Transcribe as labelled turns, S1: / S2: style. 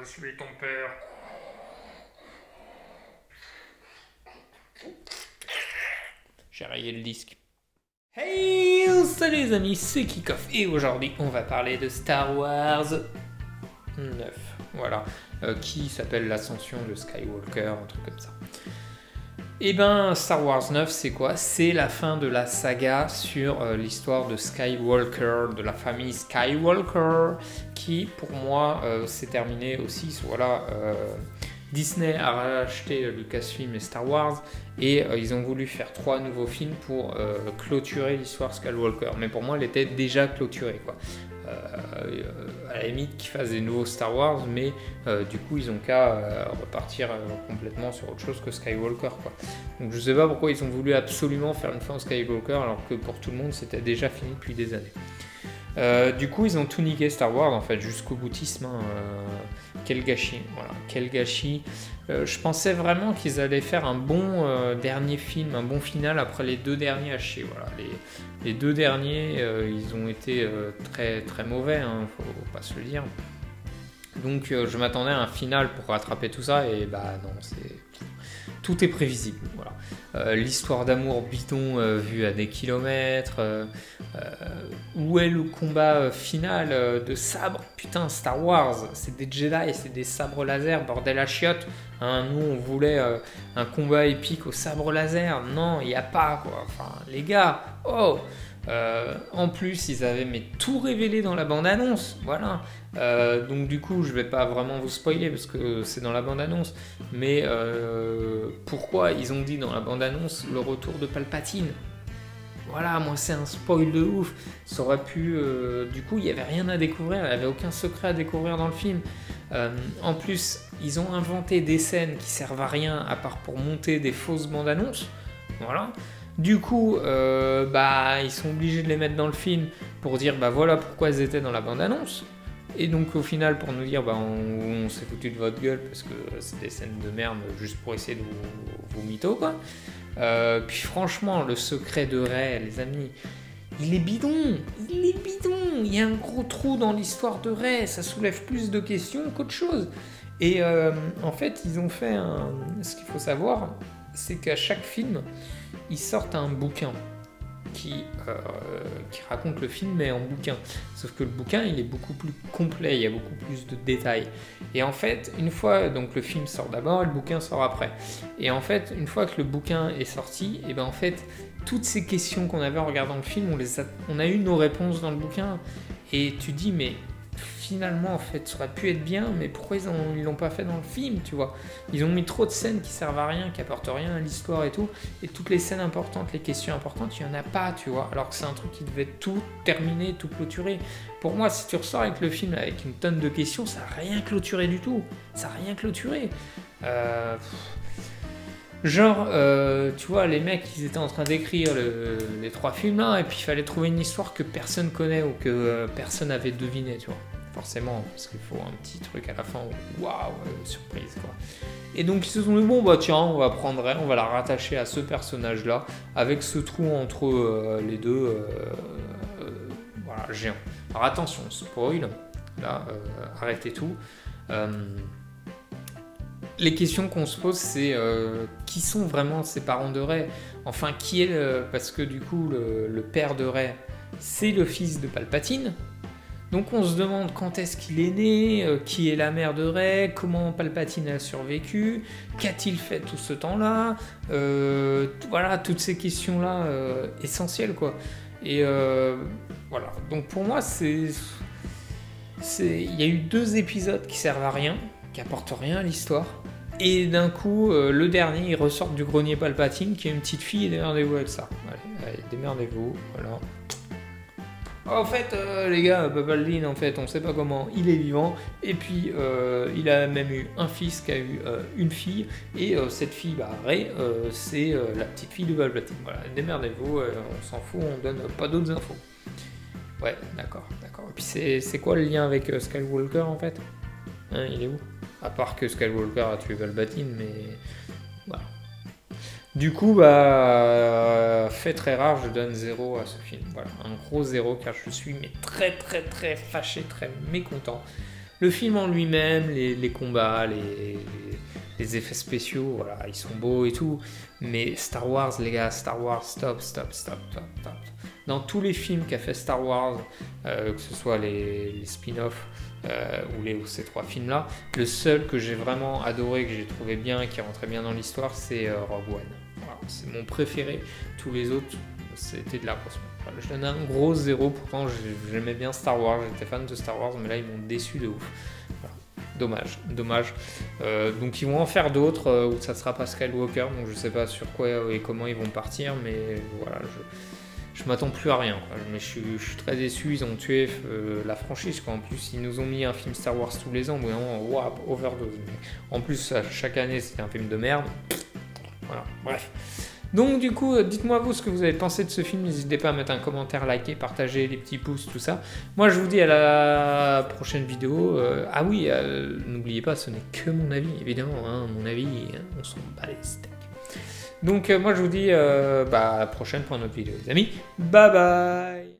S1: je suis ton père. J'ai rayé le disque. Hey, salut les amis, c'est Kickoff et aujourd'hui on va parler de Star Wars 9, voilà, qui s'appelle l'ascension de Skywalker, un truc comme ça. Et ben Star Wars 9 c'est quoi? C'est la fin de la saga sur l'histoire de Skywalker, de la famille Skywalker, qui pour moi s'est terminée aussi, voilà. Disney a racheté Lucasfilm et Star Wars et ils ont voulu faire 3 nouveaux films pour clôturer l'histoire Skywalker. Mais pour moi, elle était déjà clôturée, quoi. À la limite qu'ils fassent des nouveaux Star Wars, mais du coup, ils ont qu'à repartir complètement sur autre chose que Skywalker, quoi. Donc je sais pas pourquoi ils ont voulu absolument faire une fin au Skywalker alors que pour tout le monde, c'était déjà fini depuis des années. Du coup, ils ont tout niqué Star Wars en fait jusqu'au boutisme. Quel gâchis, voilà, quel gâchis. Je pensais vraiment qu'ils allaient faire un bon dernier film, un bon final après les 2 derniers à chier. Voilà, les 2 derniers, ils ont été très très mauvais, hein, faut pas se le dire. Donc je m'attendais à un final pour rattraper tout ça et bah non, tout est prévisible. Voilà. L'histoire d'amour bidon vue à des kilomètres. Où est le combat final de sabre? Putain, Star Wars, c'est des Jedi, c'est des sabres laser, bordel à chiottes. Hein, nous, on voulait un combat épique au sabre laser. Non, il n'y a pas, quoi. Enfin, les gars, oh! En plus, ils avaient tout révélé dans la bande-annonce, voilà. Donc du coup, je vais pas vraiment vous spoiler parce que c'est dans la bande-annonce. Mais pourquoi ils ont dit dans la bande-annonce le retour de Palpatine? Voilà, moi c'est un spoil de ouf. Ça aurait pu... du coup, il n'y avait rien à découvrir, il n'y avait aucun secret à découvrir dans le film. En plus, ils ont inventé des scènes qui servent à rien à part pour monter des fausses bandes-annonces. Voilà. Du coup, ils sont obligés de les mettre dans le film pour dire voilà pourquoi elles étaient dans la bande-annonce. Et donc au final pour nous dire on s'est foutu de votre gueule parce que c'est des scènes de merde juste pour essayer de vous mytho, quoi. Puis franchement le secret de Rey, les amis, il est bidon, il y a un gros trou dans l'histoire de Rey, ça soulève plus de questions qu'autre chose. Et en fait ils ont fait ce qu'il faut savoir, c'est qu'à chaque film ils sortent un bouquin qui raconte le film mais en bouquin. Sauf que le bouquin il est beaucoup plus complet, il y a beaucoup plus de détails. Et en fait, une fois, donc le film sort d'abord et le bouquin sort après. Et en fait, une fois que le bouquin est sorti, et ben en fait, toutes ces questions qu'on avait en regardant le film, on a eu nos réponses dans le bouquin. Et tu dis mais finalement en fait ça aurait pu être bien, mais pourquoi ils l'ont pas fait dans le film, tu vois? Ils ont mis trop de scènes qui servent à rien, qui apportent rien à l'histoire et tout, et toutes les scènes importantes, les questions importantes, il y en a pas, tu vois, alors que c'est un truc qui devait tout terminer, tout clôturer. Pour moi, si tu ressors avec le film avec une tonne de questions, ça a rien clôturé du tout, ça a rien clôturé. Genre, tu vois, les mecs, ils étaient en train d'écrire les 3 films là, et puis il fallait trouver une histoire que personne connaît ou que personne avait deviné, tu vois. Forcément, parce qu'il faut un petit truc à la fin, waouh, surprise, quoi. Et donc ils se sont dit, bon bah tiens, on va prendre elle, on va la rattacher à ce personnage-là, avec ce trou entre les deux, voilà, géant. Alors attention, spoil, là, arrêtez tout. Les questions qu'on se pose, c'est qui sont vraiment ses parents de Rey? Enfin, qui est parce que du coup, le père de Rey, c'est le fils de Palpatine. Donc on se demande quand est-ce qu'il est né, qui est la mère de Rey, comment Palpatine a survécu, qu'a-t-il fait tout ce temps-là, voilà, toutes ces questions-là essentielles, quoi. Et voilà, donc pour moi, il y a eu 2 épisodes qui servent à rien, qui apportent rien à l'histoire. Et d'un coup, le dernier, il ressort du grenier Palpatine, qui est une petite fille, et démerdez-vous avec ça. Allez, démerdez-vous, voilà. En fait, les gars, Palpatine, en fait, on sait pas comment, il est vivant, et puis il a même eu un fils qui a eu une fille, et cette fille, Rey, c'est la petite fille de Palpatine. Voilà, démerdez-vous, on s'en fout, on donne pas d'autres infos. Ouais, d'accord. Et puis c'est quoi le lien avec Skywalker, en fait? Hein, il est où? À part que Skywalker a tué Palpatine, mais voilà. Du coup, fait très rare, je donne 0 à ce film. Voilà, un gros 0 car je suis très très très fâché, très mécontent. Le film en lui-même, les combats, les effets spéciaux, voilà, ils sont beaux et tout. Mais Star Wars, les gars, Star Wars, stop. Dans tous les films qu'a fait Star Wars, que ce soit les spin-offs ou ces 3 films-là, le seul que j'ai vraiment adoré, que j'ai trouvé bien, qui rentrait bien dans l'histoire, c'est Rogue One. Voilà, c'est mon préféré. Tous les autres, c'était de la grosse. Voilà, je donne un gros 0, pourtant j'aimais bien Star Wars, j'étais fan de Star Wars, mais là ils m'ont déçu de ouf. Voilà. Dommage. Donc ils vont en faire d'autres où ça sera pas Skywalker, donc je sais pas sur quoi et comment ils vont partir, mais voilà, je m'attends plus à rien, quoi. Mais je suis très déçu, ils ont tué la franchise, quoi. En plus ils nous ont mis un film Star Wars tous les ans, vraiment, wow, overdose. Mais en plus chaque année c'était un film de merde. Voilà, bref. Donc du coup, dites-moi vous ce que vous avez pensé de ce film, n'hésitez pas à mettre un commentaire, liker, partager, les petits pouces, tout ça. Moi je vous dis à la prochaine vidéo. Ah oui, n'oubliez pas, ce n'est que mon avis, évidemment, hein, mon avis, on s'en bat les steaks. Donc moi je vous dis à la prochaine pour une autre vidéo les amis, bye bye.